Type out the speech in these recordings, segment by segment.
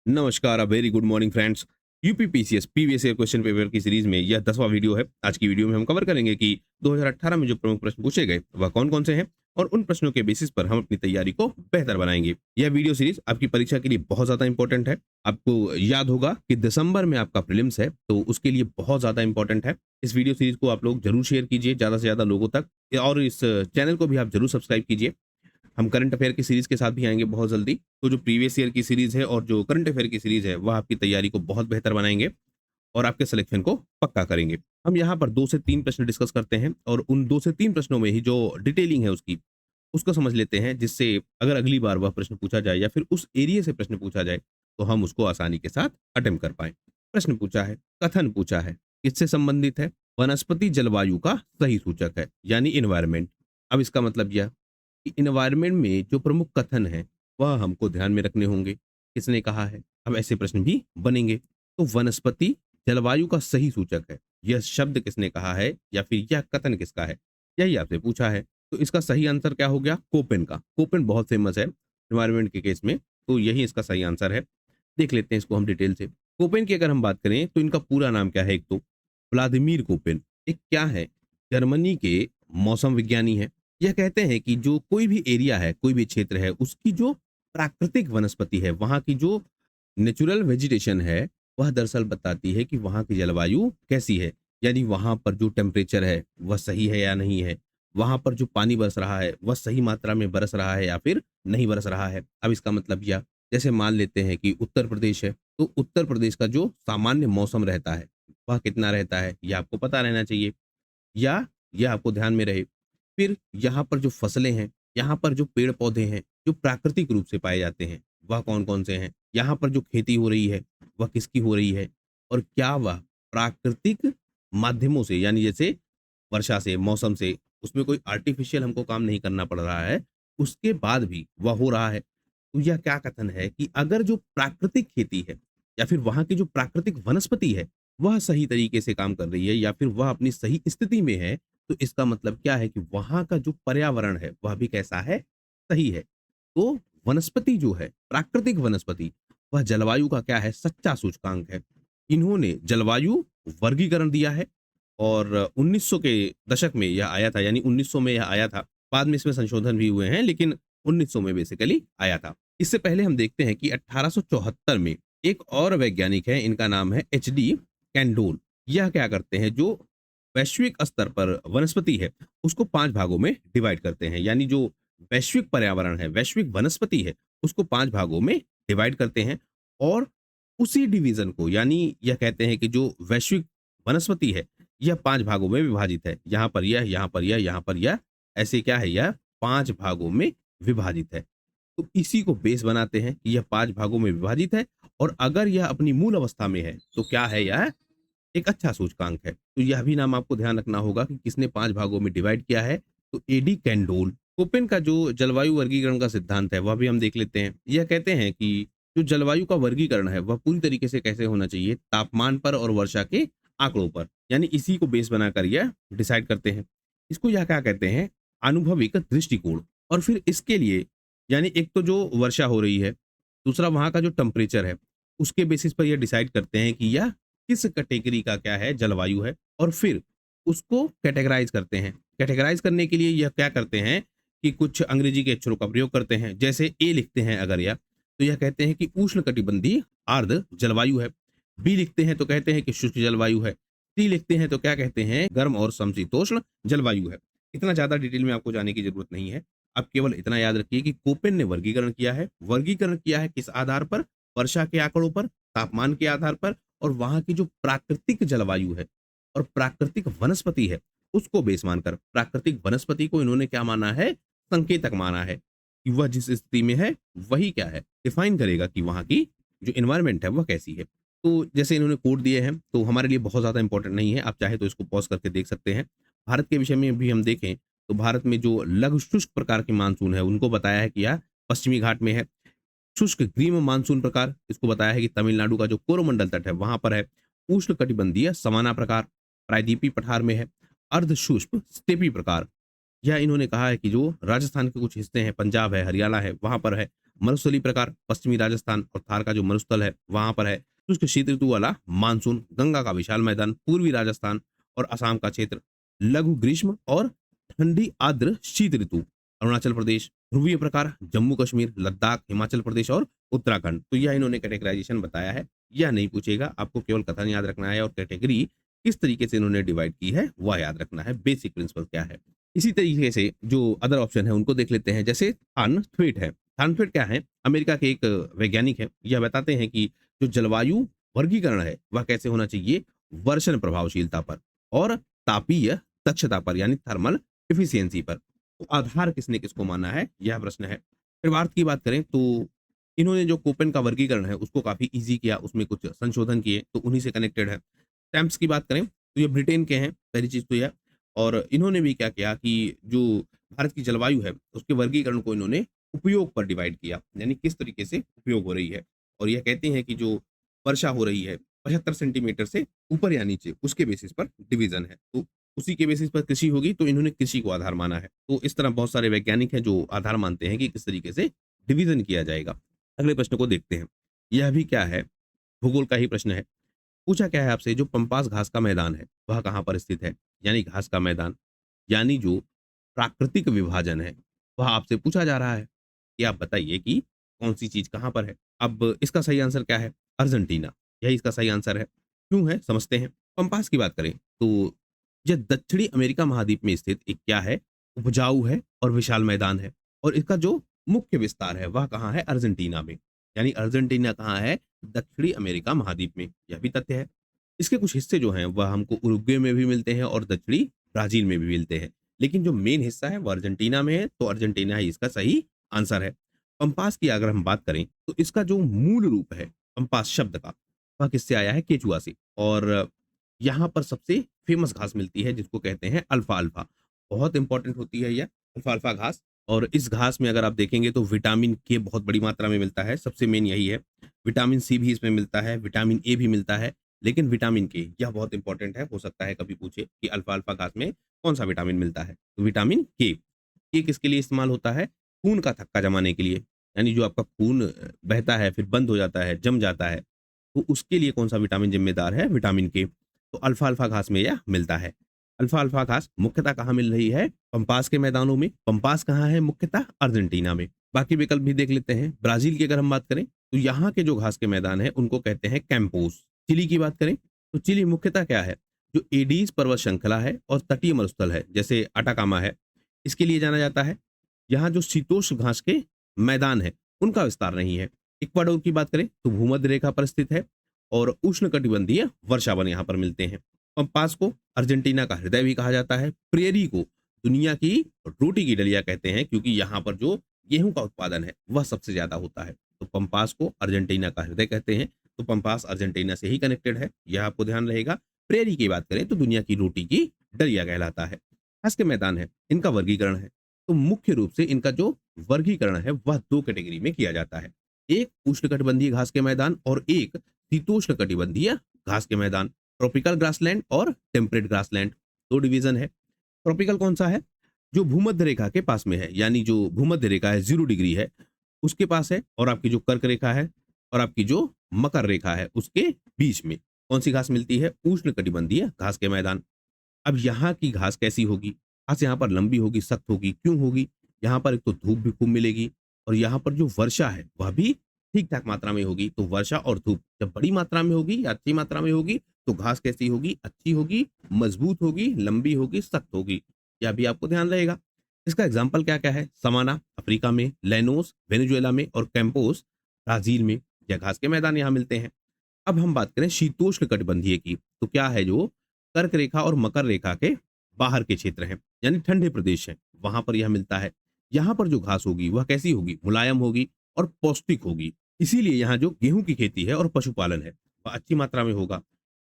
नमस्कार, a very good morning friends. UPPCS previous year question paper की series में यह 10वां वीडियो है। आज की वीडियो में हम कवर करेंगे कि 2018 में जो प्रमुख प्रश्न पूछे गए वह कौन-कौन से हैं और उन प्रश्नों के बेसिस पर हम अपनी तैयारी को बेहतर बनाएंगे। यह वीडियो सीरीज आपकी परीक्षा के लिए बहुत ज्यादा इंपॉर्टेंट है। आपको याद होगा कि दिसंबर में आपका प्रीलिम्स है, तो उसके लिए बहुत ज्यादा इंपॉर्टेंट है। इस वीडियो सीरीज को आप लोग जरूर शेयर कीजिए ज्यादा से ज्यादा लोगों तक, और इस चैनल को भी आप जरूर सब्सक्राइब कीजिए। हम करंट अफेयर की सीरीज के साथ भी आएँगे बहुत जल्दी। तो जो प्रीवियस ईयर की सीरीज है और जो करंट अफेयर की सीरीज है, वह आपकी तैयारी को बहुत बेहतर बनाएँगे और आपके सिलेक्शन को पक्का करेंगे। हम यहाँ पर 2 से 3 प्रश्न डिस्कस करते हैं और उन 2 से 3 प्रश्नों में ही जो डिटेलिंग है उसकी, उसको समझ लेते हैं, जिससे अगर अगली बार वह प्रश्न पूछा जाए या फिर उस एरिया से प्रश्न पूछा जाए, तो हम उसको आसानी के साथ अटेम्प्ट कर पाएँ। प्रश्न पूछा है, कथन पूछा है, किससे संबंधित है? वनस्पति जलवायु का सही सूचक है, यानी एनवायरनमेंट। अब इसका मतलब यह कि एनवायरनमेंट में जो प्रमुख कथन है वह हमको ध्यान में रखने होंगे। किसने कहा है? अब ऐसे प्रश्न भी बनेंगे। तो वनस्पति जलवायु का सही सूचक है, यह शब्द किसने कहा है या फिर यह कथन किसका है, यही आपसे पूछा है। तो इसका सही आंसर क्या हो गया? कोपेन का। कोपेन बहुत फेमस है एनवायरनमेंट के केस में, तो यही इसका सही आंसर है। देख लेते हैं इसको हम डिटेल से। कोपेन की अगर हम बात करें तो इनका पूरा नाम क्या है? एक तो व्लादिमीर कोपेन। एक क्या है? जर्मनी के मौसम विज्ञानी है। यह कहते हैं कि जो कोई भी एरिया है, कोई भी क्षेत्र है, उसकी जो प्राकृतिक वनस्पति है, वहाँ की जो नेचुरल वेजिटेशन है, वह दरअसल बताती है कि वहाँ की जलवायु कैसी है। यानी वहाँ पर जो टेम्परेचर है, वह सही है या नहीं है। वहाँ पर जो पानी बरस रहा है, वह सही मात्रा में बरस रहा है या फिर नहीं बरस रहा है। अब इसका मतलब यह, जैसे मान लेते हैं कि उत्तर प्रदेश है, तो उत्तर प्रदेश का जो सामान्य मौसम रहता है, वह कितना रहता है, यह आपको पता रहना चाहिए या यह आपको ध्यान में रहे। फिर यहाँ पर जो फसलें हैं, यहाँ पर जो पेड़-पौधे हैं, जो प्राकृतिक रूप से पाए जाते हैं, वह कौन-कौन से हैं? यहाँ पर जो खेती हो रही है, वह किसकी हो रही है? और क्या वह प्राकृतिक माध्यमों से, यानी जैसे वर्षा से, मौसम से, उसमें कोई आर्टिफ़िशियल हमको काम नहीं करना पड़ रहा है, उसके बाद भी वह हो रहा है। तो यह क्या कथन है कि अगर जो प्राकृतिक खेती है या फिर वहाँ की जो प्राकृतिक वनस्पति है, वह सही तरीके से काम कर रही है या फिर वह अपनी सही स्थिति में है, तो इसका मतलब क्या है कि वहाँ का जो पर्यावरण है, वह भी कैसा है? सही है। तो वनस्पति जो है, प्राकृतिक वनस्पति, वह जलवायु का क्या है? सच्चा सूचकांक है। इन्होंने जलवायु वर्गीकरण दिया है और 1900 के दशक में यह आया था, यानी 1900 में यह आया था। बाद में इसमें संशोधन भी हुए हैं, लेकिन 1900 में बेसिकली आया था। इससे पहले हम देखते हैं कि 1874 में एक और वैज्ञानिक है, इनका नाम है एचडी कैंडोल। यह क्या करते हैं? जो वैश्विक स्तर पर वनस्पति है, उसको 5 भागों में डिवाइड करते हैं। यानी जो वैश्विक पर्यावरण है, वैश्विक वनस्पति है, उसको 5 भागों में डिवाइड करते हैं और उसी डिवीज़न को, यानी यह कहते हैं कि जो वैश्विक वनस्पति है, यह 5 भागों में विभाजित है। यहाँ पर यह, यहाँ पर यह, यहाँ पर यह, ऐसे क्या है? यह 5 भागों में विभाजित है। तो इसी को बेस बनाते हैं कि यह 5 भागों में विभाजित है और अगर यह अपनी मूल अवस्था में है, तो क्या है? यह एक अच्छा सूचकांक है। तो यह भी नाम आपको ध्यान रखना होगा कि किसने 5 भागों में डिवाइड किया है, तो एडी कैंडोल। कोपेन का जो जलवायु वर्गीकरण का सिद्धांत है, वह भी हम देख लेते हैं। यह कहते हैं कि जो जलवायु का वर्गीकरण है, वह पूरी तरीके से कैसे होना चाहिए? तापमान पर और वर्षा के आंकड़ों पर। यानी इसी को बेस बनाकर यह डिसाइड करते हैं। इसको यह क्या कहते हैं? अनुभविक दृष्टिकोण। और फिर इसके लिए, यानी एक तो जो वर्षा हो रही है, दूसरा वहाँ का जो टेम्परेचर है, उसके बेसिस पर यह डिसाइड करते हैं कि यह किस कैटेगरी का क्या है? जलवायु है। और फिर उसको कैटेगराइज़ करते हैं। कैटेगराइज़ करने के लिए यह क्या करते हैं कि कुछ अंग्रेजी के अक्षरों का प्रयोग करते हैं। जैसे ए लिखते हैं अगर यह, तो यह कहते हैं कि उष्णकटिबंधीय आर्द्र जलवायु है। बी लिखते हैं तो कहते हैं कि शुष्क जलवायु है। सी लिखते हैं तो क्या कहते हैं? गर्म और समशीतोष्ण जलवायु है। इतना ज़्यादा डिटेल में आपको जाने की ज़रूरत नहीं है। आप केवल इतना याद रखिए कि कोपेन ने वर्गीकरण किया है। वर्गीकरण किया है किस आधार पर? वर्षा के आंकड़ों पर, तापमान के आधार पर और वहाँ की जो प्राकृतिक जलवायु है और प्राकृतिक वनस्पति है, उसको बेस मानकर। प्राकृतिक वनस्पति को इन्होंने क्या माना है? संकेतक माना है कि वह जिस स्थिति में है, वही क्या है? डिफाइन करेगा कि वहाँ की जो एनवायरनमेंट है, वह कैसी है। तो जैसे इन्होंने कोड दिए हैं, तो हमारे लिए बहुत ज़्यादा इंपॉर्टेंट नहीं है। आप चाहे तो इसको पॉज़ करके देख सकते हैं। भारत के विषय में भी हम देखें, तो भारत में जो लघु शुष्क प्रकार के मानसून है, उनको बताया है कि यह पश्चिमी घाट में है। शुष्क ग्रीष्म मानसून प्रकार, इसको बताया है कि तमिलनाडु का जो कोरोमंडल तट है, वहाँ पर है। उष्णकटिबंधीय सवाना प्रकार प्रायद्वीपीय पठार में है। अर्ध शुष्क स्टेपी प्रकार, यह इन्होंने कहा है कि जो राजस्थान के कुछ हिस्से हैं, पंजाब है, हरियाणा है, वहाँ पर है। मरुस्थलीय प्रकार पश्चिमी राजस्थान और थार का जो मरुस्थल है वहां पर है। शुष्क शीत ऋतु वाला मानसून, गंगा का विशाल मैदान, पूर्वी राजस्थान और असम का क्षेत्र, लघु ग्रीष्म और ठंडी आर्द्र शीत ऋतु, अरुणाचल प्रदेश, ध्रुवीय प्रकार जम्मू कश्मीर, लद्दाख, हिमाचल प्रदेश और उत्तराखंड। तो यह इन्होंने कैटेगराइजेशन बताया है। यह नहीं पूछेगा, आपको केवल कथन याद रखना है और कैटेगरी किस तरीके से इन्होंने डिवाइड की है वह याद रखना है, बेसिक प्रिंसिपल क्या है। इसी तरीके से जो अदर ऑप्शन है उनको देख लेते हैं। जैसे थानथ्वेट है। थानथ्वेट क्या है? अमेरिका के एक वैज्ञानिक है। यह बताते हैं कि जो जलवायु वर्गीकरण है वह कैसे होना चाहिए, वर्षण प्रभावशीलता पर और तापीय दक्षता पर यानी थर्मल इफिशियंसी पर। तो आधार किसने किसको माना है, यह प्रश्न है। फिर भारत की बात करें तो इन्होंने जो कोपेन का वर्गीकरण है उसको काफी इजी किया, उसमें कुछ संशोधन किए, तो उन्हीं से कनेक्टेड है। स्टैम्प्स की बात करें तो ये ब्रिटेन के हैं, पहली चीज तो यह। और इन्होंने भी क्या किया कि जो भारत की जलवायु है उसके वर्गीकरण को इन्होंने उपयोग पर डिवाइड किया, यानी किस तरीके से उपयोग हो रही है। और यह कहते हैं कि जो वर्षा हो रही है 75 सेंटीमीटर से ऊपर या नीचे, उसके बेसिस पर डिवीजन है। तो उसी के बेसिस पर कृषि होगी, तो इन्होंने कृषि को आधार माना है। तो इस तरह बहुत सारे वैज्ञानिक हैं जो आधार मानते हैं कि किस तरीके से डिवीजन किया जाएगा। अगले प्रश्न को देखते हैं। यह भी क्या है, भूगोल का ही प्रश्न है। पूछा क्या है आपसे, जो पंपास घास का मैदान है वह कहाँ पर स्थित है, यानी घास का मैदान, यानी जो प्राकृतिक विभाजन है वह आपसे पूछा जा रहा है कि आप बताइए कि कौन सी चीज कहाँ पर है। अब इसका सही आंसर क्या है, अर्जेंटीना, यही इसका सही आंसर है। क्यों है समझते हैं। पंपास की बात करें तो यह दक्षिणी अमेरिका महाद्वीप में स्थित एक क्या है, उपजाऊ है और विशाल मैदान है। और इसका जो मुख्य विस्तार है वह कहाँ है, अर्जेंटीना में। यानी अर्जेंटीना कहाँ है, दक्षिणी अमेरिका महाद्वीप में, यह भी तथ्य है। इसके कुछ हिस्से जो हैं वह हमको उरुग्वे में भी मिलते हैं और दक्षिणी ब्राजील में भी मिलते हैं, लेकिन जो मेन हिस्सा है वो अर्जेंटीना में है, तो अर्जेंटीना ही इसका सही आंसर है। पंपास की अगर हम बात करें तो इसका जो मूल रूप है पंपास शब्द का, वह किससे आया है, केचुआ से। और यहाँ पर सबसे फेमस घास मिलती है जिसको कहते हैं अल्फा अल्फा, बहुत इंपॉर्टेंट होती है यह अल्फा अल्फा घास। और इस घास में अगर आप देखेंगे तो विटामिन के बहुत बड़ी मात्रा में मिलता है, सबसे मेन यही है। विटामिन सी भी इसमें मिलता है, विटामिन ए भी मिलता है, लेकिन विटामिन के यह बहुत इंपॉर्टेंट है, हो सकता है कभी पूछे कि अल्फा अल्फा घास में कौन सा विटामिन मिलता है, तो विटामिन के किसके लिए इस्तेमाल होता है, खून का थक्का जमाने के लिए, यानी जो आपका खून बहता है फिर बंद हो जाता है, जम जाता है, तो उसके लिए कौन सा विटामिन जिम्मेदार है, विटामिन के। तो अल्फा अल्फा घास में यह मिलता है। अल्फा अल्फा घास मुख्यतः कहाँ मिल रही है, पंपास के मैदानों में। पंपास कहाँ है, मुख्यतः अर्जेंटीना में। बाकी विकल्प भी देख लेते हैं। ब्राजील की अगर हम बात करें तो यहाँ के जो घास के मैदान है उनको कहते हैं कैंपोस। चिली की बात करें तो चिली मुख्यतः क्या है, जो एडीज पर्वत श्रृंखला है और तटीय मरुस्थल है जैसे अटाकामा है, इसके लिए जाना जाता है। यहाँ जो शीतोष्ण घास के मैदान है उनका विस्तार नहीं है। इक्वाडोर की बात करें तो भूमध्य रेखा पर स्थित है और उष्णकटिबंधीय वर्षावन यहाँ पर मिलते हैं। पंपास को अर्जेंटीना का हृदय भी कहा जाता है। प्रेरी को दुनिया की रोटी की डलिया कहते हैं, क्योंकि यहाँ पर जो गेहूं का उत्पादन है वह सबसे ज्यादा होता है। तो पंपास को अर्जेंटीना का हृदय कहते हैं, तो पंपास अर्जेंटीना से ही कनेक्टेड है, यह आपको ध्यान रहेगा। प्रेरी की बात करें तो दुनिया की रोटी की डलिया कहलाता है। घास के मैदान है, इनका वर्गीकरण है, तो मुख्य रूप से इनका जो वर्गीकरण है वह दो कैटेगरी में किया जाता है। एक उष्णकटिबंधीय घास के मैदान और एक शीतोष्ण कटिबंधीय घास के मैदान। ट्रॉपिकल ग्रासलैंड और टेम्परेट ग्रासलैंड, दो डिवीजन है। ट्रॉपिकल कौन सा है, जो भूमध्य रेखा के पास में है, यानी जो भूमध्य रेखा है 0 डिग्री है उसके पास है, और आपकी जो कर्क रेखा है और आपकी जो मकर रेखा है उसके बीच में कौन सी घास मिलती है, उष्ण कटिबंधीय घास के मैदान। अब यहाँ की घास कैसी होगी, घास यहाँ पर लंबी होगी, सख्त होगी। क्यों होगी, यहाँ पर एक तो धूप भी खूब मिलेगी और यहाँ पर जो वर्षा है वह भी ठीक ठाक मात्रा में होगी। तो वर्षा और धूप जब बड़ी मात्रा में होगी या अच्छी मात्रा में होगी तो घास कैसी होगी, अच्छी होगी, मजबूत होगी, लंबी होगी, सख्त होगी। यह भी आपको ध्यान रहेगा। इसका एग्जाम्पल क्या क्या है, समाना अफ्रीका में, लेनोस वेनेजुएला में और कैंपोस ब्राजील में, यह घास के मैदान यहाँ मिलते हैं। अब हम बात करें शीतोष्ण कटिबंधीय की, तो क्या है, जो कर्क रेखा और मकर रेखा के बाहर के क्षेत्र हैं, यानी ठंडे प्रदेश हैं, वहां पर यह मिलता है। यहाँ पर जो घास होगी वह कैसी होगी, मुलायम होगी और पौष्टिक होगी। इसीलिए यहाँ जो गेहूं की खेती है और पशुपालन है वह अच्छी मात्रा में होगा।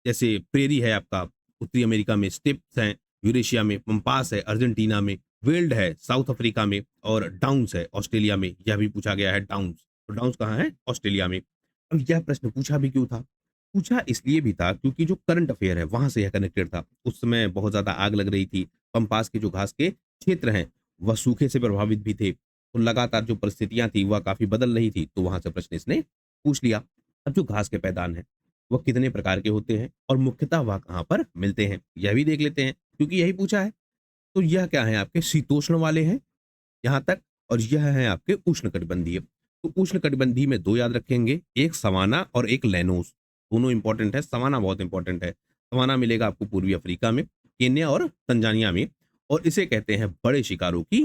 जैसे प्रेरी है आपका उत्तरी अमेरिका में, स्टेप्स हैं यूरेशिया में, पंपास है अर्जेंटीना में, वेल्ड है साउथ अफ्रीका में और डाउन्स है ऑस्ट्रेलिया में। यह भी पूछा गया है डाउन्स, तो डाउन्स कहाँ है, ऑस्ट्रेलिया में। अब यह प्रश्न पूछा भी क्यों था, पूछा इसलिए भी था क्योंकि जो करंट अफेयर है वहां से यह कनेक्टेड था। उस समय बहुत ज्यादा आग लग रही थी, पंपास के जो घास के क्षेत्र हैं वह सूखे से प्रभावित भी थे, तो लगातार जो परिस्थितियां थी वह काफी बदल रही थी, तो वहां से प्रश्न इसने पूछ लिया। अब जो घास के पैदान है वह कितने प्रकार के होते हैं और मुख्यतः वह कहाँ पर मिलते हैं, यह भी देख लेते हैं क्योंकि यही पूछा है। तो यह क्या है, आपके शीतोष्ण वाले हैं यहाँ तक, और यह है आपके उष्णकटिबंधीय। तो उष्णकटिबंधीय में दो याद रखेंगे, एक सवाना और एक लैनोस। दोनों इंपॉर्टेंट है, सवाना बहुत इंपॉर्टेंट है। सवाना मिलेगा आपको पूर्वी अफ्रीका में, केन्या और तंजानिया में, और इसे कहते हैं बड़े शिकारों की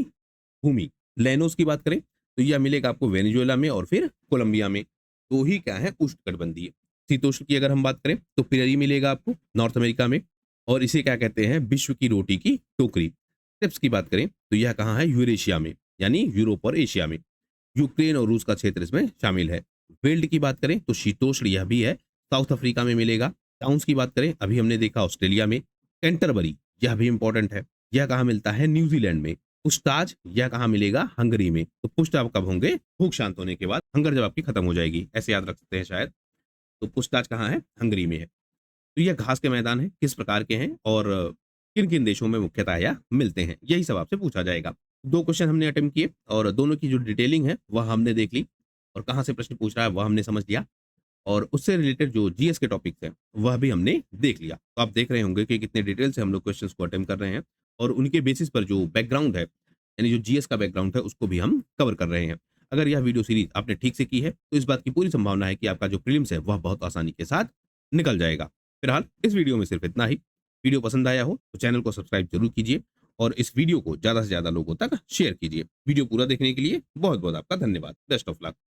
भूमि। लैनोस की बात करें तो यह मिलेगा आपको वेनेजुएला में और फिर कोलंबिया में। तो ही क्या है, उष्णकटिबंधीय। शीतोष्ण की अगर हम बात करें तो पिररी मिलेगा आपको नॉर्थ अमेरिका में, और इसे क्या कहते हैं, विश्व की रोटी की टोकरी। स्टेप्स की बात करें तो यह कहाँ है, यूरेशिया में, यानी यूरोप और एशिया में। यूक्रेन और रूस का क्षेत्र इसमें शामिल है। वेल्ड की बात करें तो शीतोष्ण यह भी है, साउथ अफ्रीका में मिलेगा। टाउन्स की बात करें, अभी हमने देखा ऑस्ट्रेलिया में। कैंटरबरी यह भी इंपॉर्टेंट है, यह कहाँ मिलता है, न्यूजीलैंड में। पुस्ताज यह कहाँ मिलेगा, हंगरी में। तो पुष्ट आप कब होंगे, भूख शांत होने के बाद, हंगर जब आपकी खत्म हो जाएगी, ऐसे याद रख सकते हैं शायद। तो पुस्ताज कहाँ है, हंगरी में है। तो यह घास के मैदान है, किस प्रकार के हैं और किन किन देशों में मुख्यतः यह मिलते हैं, यही सब आपसे पूछा जाएगा। दो क्वेश्चन हमने अटेम्प्ट किए और दोनों की जो डिटेलिंग है वह हमने देख ली, और कहाँ से प्रश्न पूछ रहा है वह हमने समझ लिया, और उससे रिलेटेड जो जीएस के टॉपिक्स हैं वह भी हमने देख लिया। तो आप देख रहे होंगे कि कितने डिटेल से हम लोग क्वेश्चंस को अटेम्प्ट कर रहे हैं, और उनके बेसिस पर जो बैकग्राउंड है, यानी जो जीएस का बैकग्राउंड है, उसको भी हम कवर कर रहे हैं। अगर यह वीडियो सीरीज आपने ठीक से की है तो इस बात की पूरी संभावना है कि आपका जो प्रीलिम्स है वह बहुत आसानी के साथ निकल जाएगा। फिलहाल इस वीडियो में सिर्फ इतना ही। वीडियो पसंद आया हो तो चैनल को सब्सक्राइब जरूर कीजिए, और इस वीडियो को ज्यादा से ज्यादा लोगों तक शेयर कीजिए। वीडियो पूरा देखने के लिए बहुत बहुत आपका धन्यवाद। Best of luck.